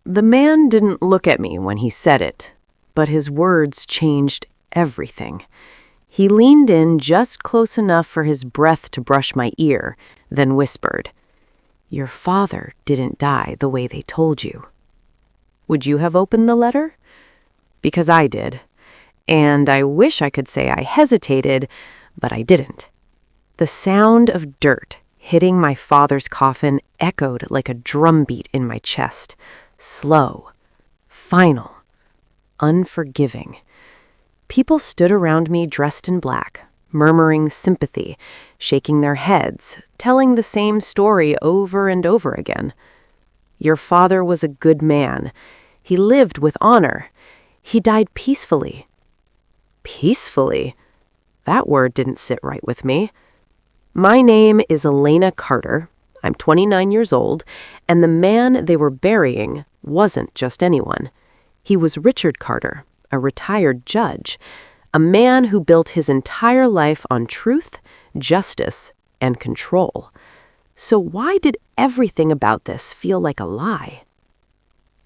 The man didn't look at me when he said it, but his words changed everything. He leaned in just close enough for his breath to brush my ear, then whispered, "Your father didn't die the way they told you." Would you have opened the letter? Because I did. And I wish I could say I hesitated, but I didn't. The sound of dirt hitting my father's coffin echoed like a drumbeat in my chest. Slow, final, unforgiving. People stood around me dressed in black, murmuring sympathy, shaking their heads, telling the same story over and over again. Your father was a good man. He lived with honor. He died peacefully. Peacefully? That word didn't sit right with me. My name is Elena Carter. I'm 29 years old, and the man they were burying wasn't just anyone. He was Richard Carter, a retired judge, a man who built his entire life on truth, justice, and control. So why did everything about this feel like a lie?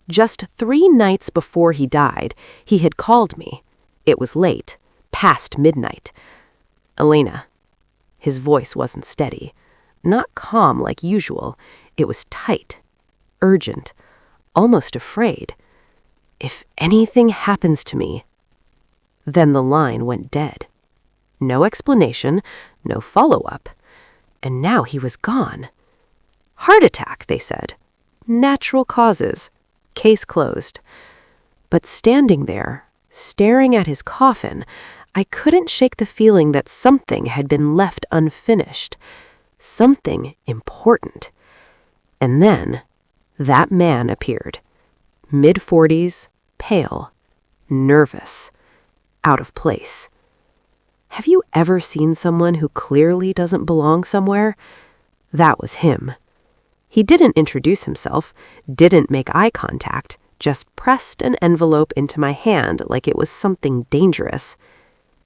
Just 3 nights before he died, he had called me. It was late, past midnight. "Elena." His voice wasn't steady, not calm like usual. It was tight, urgent, almost afraid. "If anything happens to me..." Then the line went dead. No explanation, no follow-up. And now he was gone. Heart attack, they said. Natural causes. Case closed. But standing there, staring at his coffin, I couldn't shake the feeling that something had been left unfinished. Something important. And then, that man appeared. Mid-40s, pale, nervous, out of place. Have you ever seen someone who clearly doesn't belong somewhere? That was him. He didn't introduce himself, didn't make eye contact, just pressed an envelope into my hand like it was something dangerous.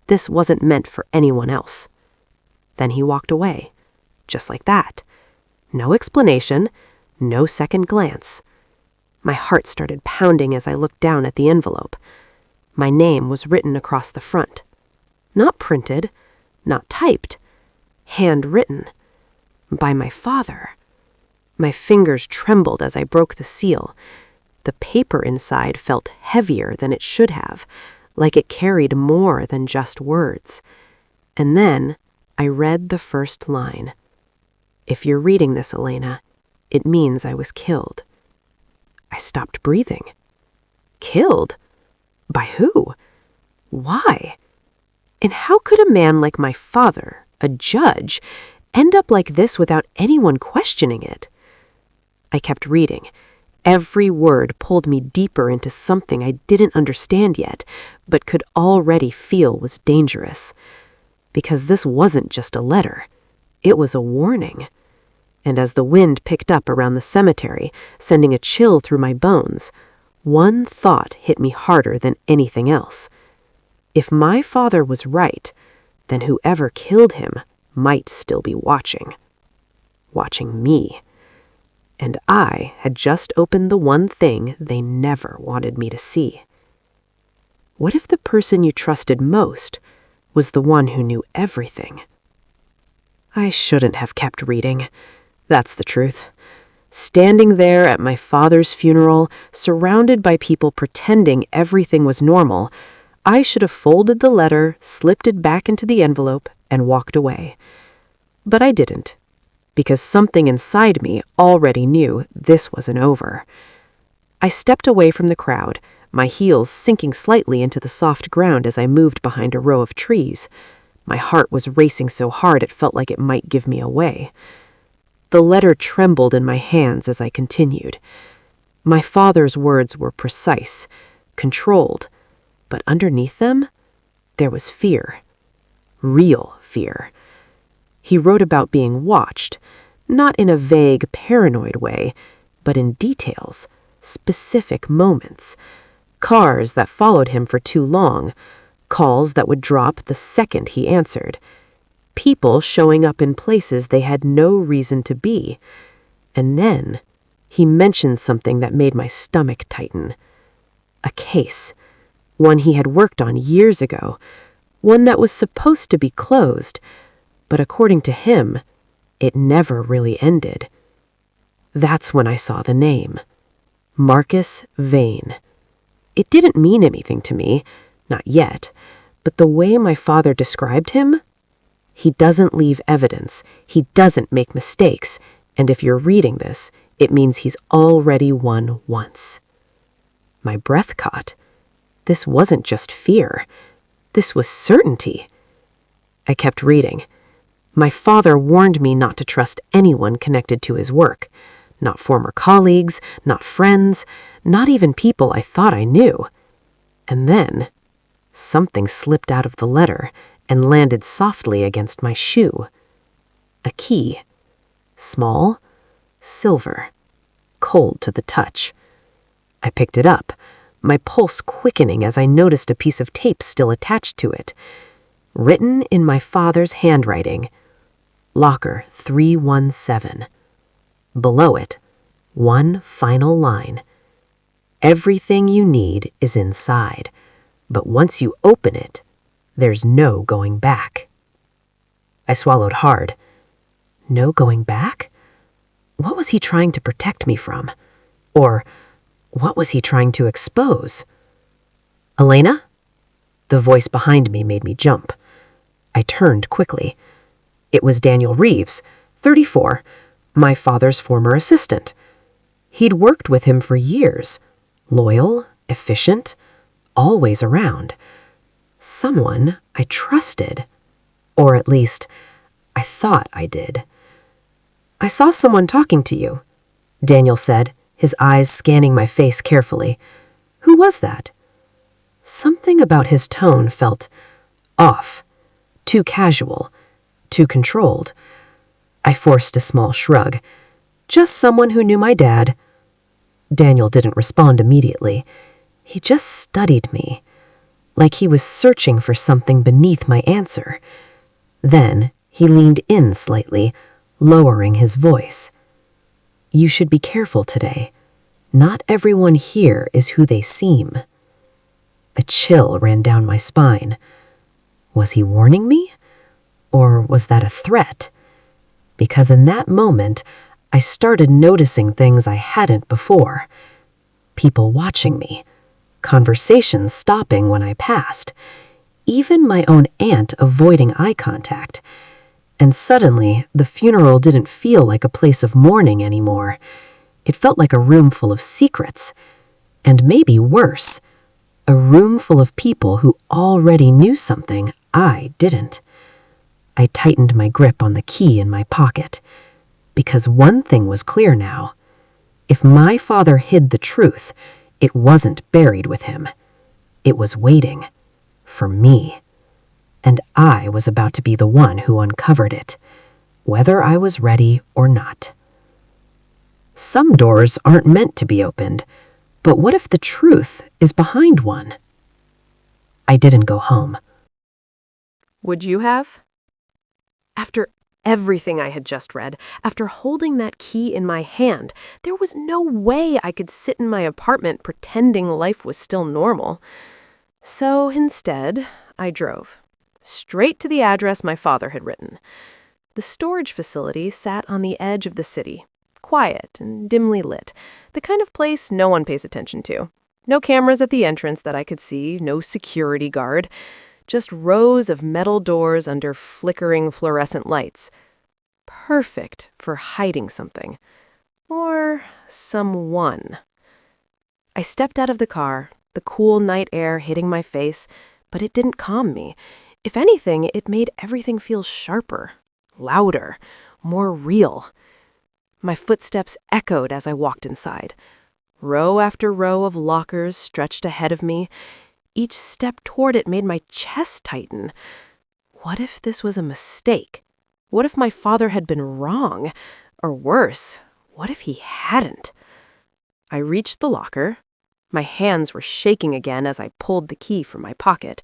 This wasn't meant for anyone else. Then he walked away, just like that. No explanation, no second glance. My heart started pounding as I looked down at the envelope. My name was written across the front. Not printed, not typed, handwritten. By my father. My fingers trembled as I broke the seal. The paper inside felt heavier than it should have, like it carried more than just words. And then I read the first line. "If you're reading this, Elena, it means I was killed." I stopped breathing. Killed? By who? Why? And how could a man like my father, a judge, end up like this without anyone questioning it? I kept reading. Every word pulled me deeper into something I didn't understand yet, but could already feel was dangerous. Because this wasn't just a letter. It was a warning. And as the wind picked up around the cemetery, sending a chill through my bones, one thought hit me harder than anything else. If my father was right, then whoever killed him might still be watching. Watching me. And I had just opened the one thing they never wanted me to see. What if the person you trusted most was the one who knew everything? I shouldn't have kept reading. That's the truth. Standing there at my father's funeral, surrounded by people pretending everything was normal, I should have folded the letter, slipped it back into the envelope, and walked away. But I didn't, because something inside me already knew this wasn't over. I stepped away from the crowd, my heels sinking slightly into the soft ground as I moved behind a row of trees. My heart was racing so hard it felt like it might give me away. The letter trembled in my hands as I continued. My father's words were precise, controlled, but underneath them, there was fear. Real fear. He wrote about being watched, not in a vague, paranoid way, but in details, specific moments. Cars that followed him for too long, calls that would drop the second he answered, people showing up in places they had no reason to be. And then he mentioned something that made my stomach tighten. A case. One he had worked on years ago. One that was supposed to be closed, but according to him, it never really ended. That's when I saw the name. Marcus Vane. It didn't mean anything to me, not yet, but the way my father described him? He doesn't leave evidence, he doesn't make mistakes, and if you're reading this, it means he's already won once. My breath caught. This wasn't just fear. This was certainty. I kept reading. My father warned me not to trust anyone connected to his work. Not former colleagues, not friends, not even people I thought I knew. And then, something slipped out of the letter and landed softly against my shoe. A key. Small, silver, cold to the touch. I picked it up, my pulse quickening as I noticed a piece of tape still attached to it. Written in my father's handwriting, Locker 317. Below it, one final line. Everything you need is inside, but once you open it, there's no going back. I swallowed hard. No going back? What was he trying to protect me from? Or what was he trying to expose? Elena? The voice behind me made me jump. I turned quickly. It was Daniel Reeves, 34, my father's former assistant. He'd worked with him for years. Loyal, efficient, always around. Someone I trusted. Or at least, I thought I did. I saw someone talking to you, Daniel said, his eyes scanning my face carefully. Who was that? Something about his tone felt off, too casual, too controlled. I forced a small shrug. Just someone who knew my dad. Daniel didn't respond immediately. He just studied me, like he was searching for something beneath my answer. Then he leaned in slightly, lowering his voice. You should be careful today. Not everyone here is who they seem. A chill ran down my spine. Was he warning me? Or was that a threat? Because in that moment, I started noticing things I hadn't before. People watching me, conversations stopping when I passed, even my own aunt avoiding eye contact. And suddenly, the funeral didn't feel like a place of mourning anymore. It felt like a room full of secrets. And maybe worse, a room full of people who already knew something I didn't. I tightened my grip on the key in my pocket, because one thing was clear now. If my father hid the truth, it wasn't buried with him. It was waiting for me. And I was about to be the one who uncovered it, whether I was ready or not. Some doors aren't meant to be opened, but what if the truth is behind one? I didn't go home. Would you have? After everything I had just read, after holding that key in my hand, there was no way I could sit in my apartment pretending life was still normal. So instead, I drove. Straight to the address my father had written. The storage facility sat on the edge of the city, quiet and dimly lit, the kind of place no one pays attention to. No cameras at the entrance that I could see, no security guard, just rows of metal doors under flickering fluorescent lights. Perfect for hiding something. Or someone. I stepped out of the car, the cool night air hitting my face, but it didn't calm me. If anything, it made everything feel sharper, louder, more real. My footsteps echoed as I walked inside. Row after row of lockers stretched ahead of me. Each step toward it made my chest tighten. What if this was a mistake? What if my father had been wrong? Or worse, what if he hadn't? I reached the locker. My hands were shaking again as I pulled the key from my pocket.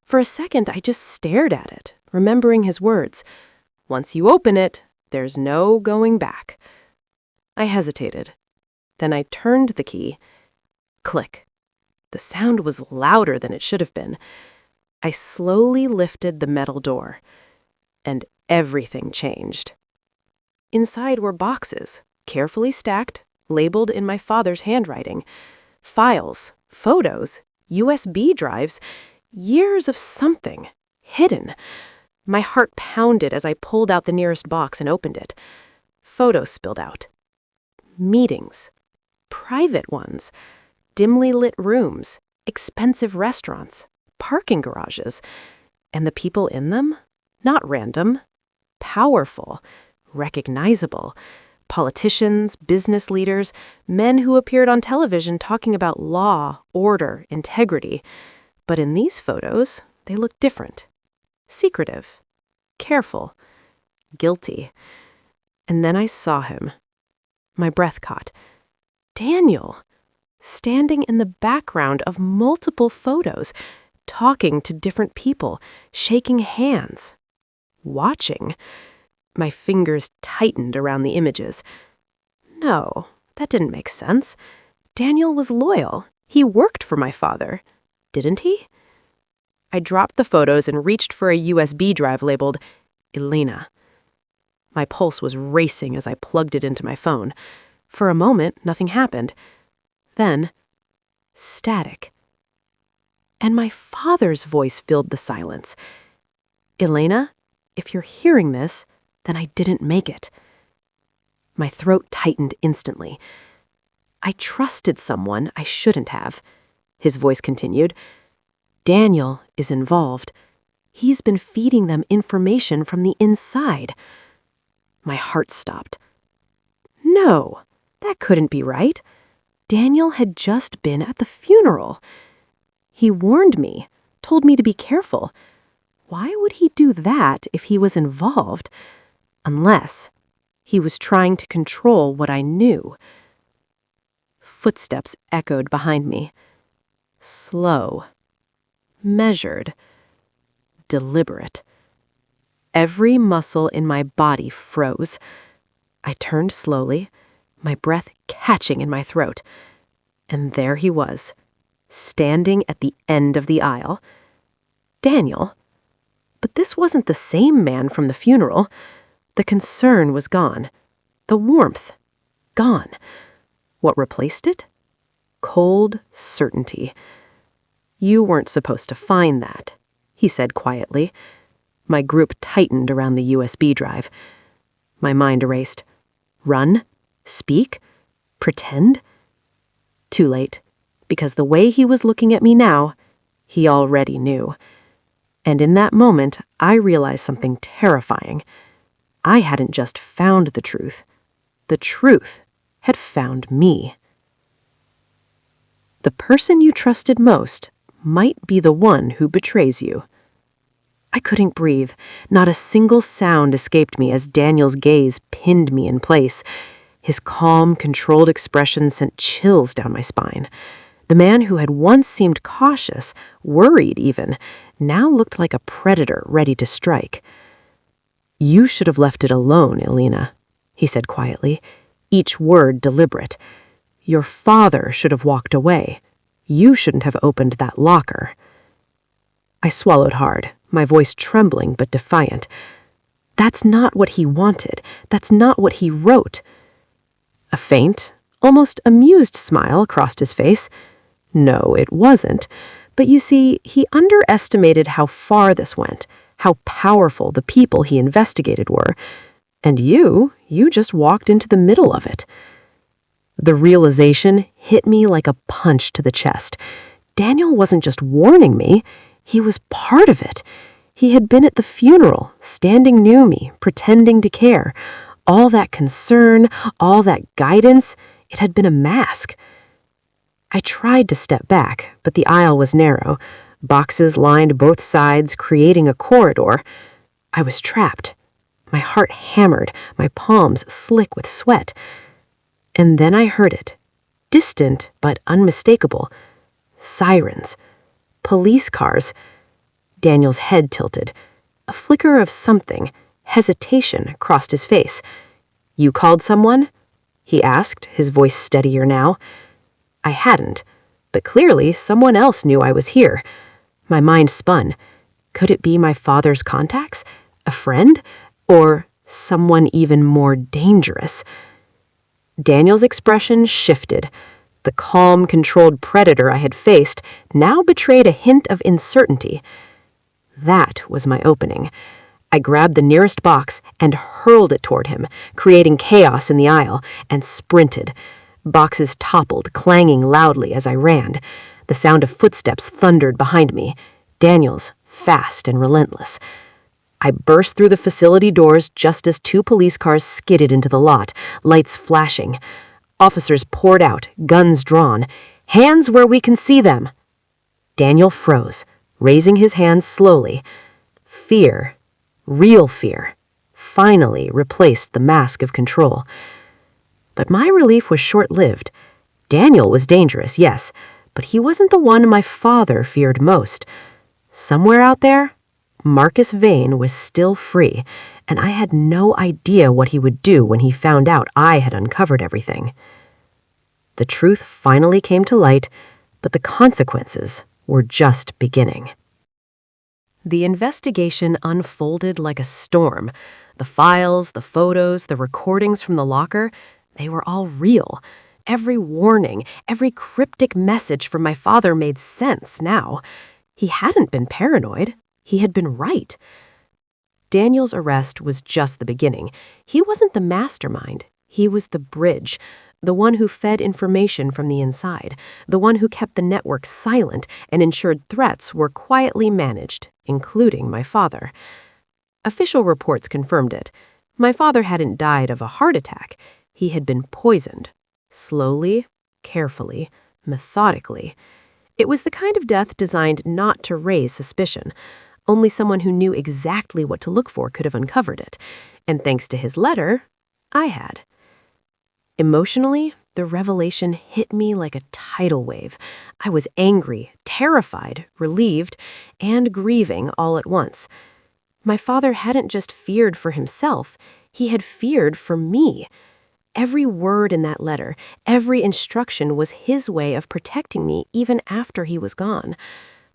For a second, I just stared at it, remembering his words. Once you open it, there's no going back. I hesitated. Then I turned the key. Click. The sound was louder than it should have been. I slowly lifted the metal door, and everything changed. Inside were boxes, carefully stacked, labeled in my father's handwriting. Files, photos, USB drives, years of something, hidden. My heart pounded as I pulled out the nearest box and opened it. Photos spilled out. Meetings. Private ones. Dimly lit rooms. Expensive restaurants. Parking garages. And the people in them? Not random. Powerful. Recognizable. Politicians, business leaders, men who appeared on television talking about law, order, integrity. But in these photos, they looked different. Secretive. Careful. Guilty. And then I saw him. My breath caught. Daniel, standing in the background of multiple photos, talking to different people, shaking hands, watching. My fingers tightened around the images. No, that didn't make sense. Daniel was loyal. He worked for my father. Didn't he? I dropped the photos and reached for a USB drive labeled Elena. My pulse was racing as I plugged it into my phone. For a moment, nothing happened. Then, static. And my father's voice filled the silence. Elena, if you're hearing this, then I didn't make it. My throat tightened instantly. I trusted someone I shouldn't have. His voice continued. Daniel is involved. He's been feeding them information from the inside. My heart stopped. No, that couldn't be right. Daniel had just been at the funeral. He warned me, told me to be careful. Why would he do that if he was involved? Unless he was trying to control what I knew. Footsteps echoed behind me. Slow. Measured. Deliberate. Every muscle in my body froze. I turned slowly, my breath catching in my throat. And there he was, standing at the end of the aisle. Daniel. But this wasn't the same man from the funeral. The concern was gone. The warmth. Gone. What replaced it? Cold certainty. You weren't supposed to find that, he said quietly. My group tightened around the USB drive. My mind erased. Run? Speak? Pretend? Too late, because the way he was looking at me now, he already knew. And in that moment, I realized something terrifying. I hadn't just found the truth. The truth had found me. The person you trusted most might be the one who betrays you. I couldn't breathe. Not a single sound escaped me as Daniel's gaze pinned me in place. His calm, controlled expression sent chills down my spine. The man who had once seemed cautious, worried even, now looked like a predator ready to strike. You should have left it alone, Elena, he said quietly, each word deliberate. Your father should have walked away. You shouldn't have opened that locker. I swallowed hard, my voice trembling but defiant. That's not what he wanted. That's not what he wrote. A faint, almost amused smile crossed his face. No, it wasn't. But you see, he underestimated how far this went, how powerful the people he investigated were. And you just walked into the middle of it. The realization hit me like a punch to the chest. Daniel wasn't just warning me, he was part of it. He had been at the funeral, standing near me, pretending to care. All that concern, all that guidance, it had been a mask. I tried to step back, but the aisle was narrow. Boxes lined both sides, creating a corridor. I was trapped. My heart hammered, my palms slick with sweat. And then I heard it, distant but unmistakable. Sirens. Police cars. Daniel's head tilted. A flicker of something, hesitation, crossed his face. You called someone? he asked, his voice steadier now. I hadn't, but clearly someone else knew I was here. My mind spun. Could it be my father's contacts? A friend? Or someone even more dangerous? Daniel's expression shifted. The calm, controlled predator I had faced now betrayed a hint of uncertainty. That was my opening. I grabbed the nearest box and hurled it toward him, creating chaos in the aisle, and sprinted. Boxes toppled, clanging loudly as I ran. The sound of footsteps thundered behind me. Daniel's, fast and relentless. I burst through the facility doors just as 2 police cars skidded into the lot, lights flashing. Officers poured out, guns drawn. Hands where we can see them. Daniel froze, raising his hands slowly. Fear, real fear, finally replaced the mask of control. But my relief was short-lived. Daniel was dangerous, yes, but he wasn't the one my father feared most. Somewhere out there, Marcus Vane was still free, and I had no idea what he would do when he found out I had uncovered everything. The truth finally came to light, but the consequences were just beginning. The investigation unfolded like a storm. The files, the photos, the recordings from the locker, they were all real. Every warning, every cryptic message from my father made sense now. He hadn't been paranoid. He had been right. Daniel's arrest was just the beginning. He wasn't the mastermind. He was the bridge, the one who fed information from the inside, the one who kept the network silent and ensured threats were quietly managed, including my father. Official reports confirmed it. My father hadn't died of a heart attack. He had been poisoned. Slowly, carefully, methodically. It was the kind of death designed not to raise suspicion. Only someone who knew exactly what to look for could have uncovered it. And thanks to his letter, I had. Emotionally, the revelation hit me like a tidal wave. I was angry, terrified, relieved, and grieving all at once. My father hadn't just feared for himself, he had feared for me. Every word in that letter, every instruction was his way of protecting me even after he was gone.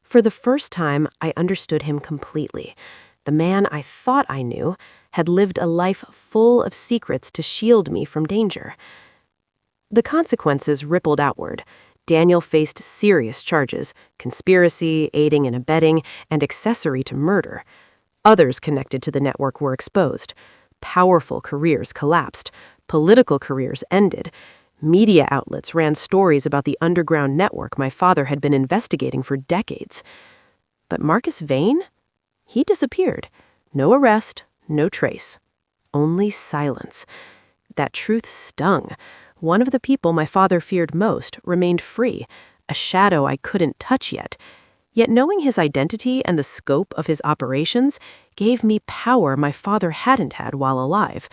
For the first time, I understood him completely. The man I thought I knew had lived a life full of secrets to shield me from danger. The consequences rippled outward. Daniel faced serious charges: conspiracy, aiding and abetting, and accessory to murder. Others connected to the network were exposed. Powerful careers collapsed. Political careers ended. Media outlets ran stories about the underground network my father had been investigating for decades. But Marcus Vane? He disappeared. No arrest, no trace. Only silence. That truth stung. One of the people my father feared most remained free, a shadow I couldn't touch yet. Yet knowing his identity and the scope of his operations gave me power my father hadn't had while alive.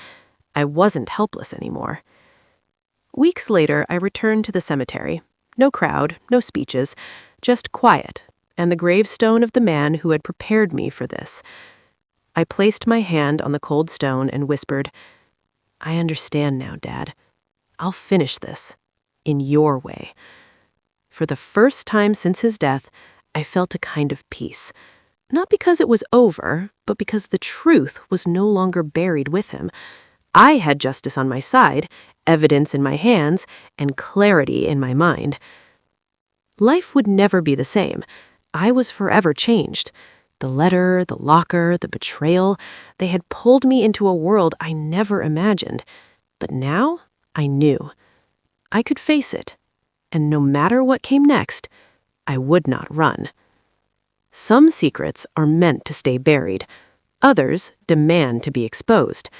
I wasn't helpless anymore. Weeks later, I returned to the cemetery. No crowd, no speeches, just quiet, and the gravestone of the man who had prepared me for this. I placed my hand on the cold stone and whispered, "I understand now, Dad. I'll finish this, in your way." For the first time since his death, I felt a kind of peace. Not because it was over, but because the truth was no longer buried with him. I had justice on my side, evidence in my hands, and clarity in my mind. Life would never be the same. I was forever changed. The letter, the locker, the betrayal, they had pulled me into a world I never imagined. But now, I knew. I could face it. And no matter what came next, I would not run. Some secrets are meant to stay buried. Others demand to be exposed.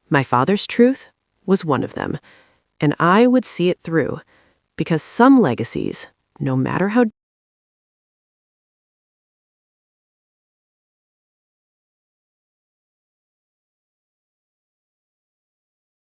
My father's truth was one of them, and I would see it through, because some legacies, no matter how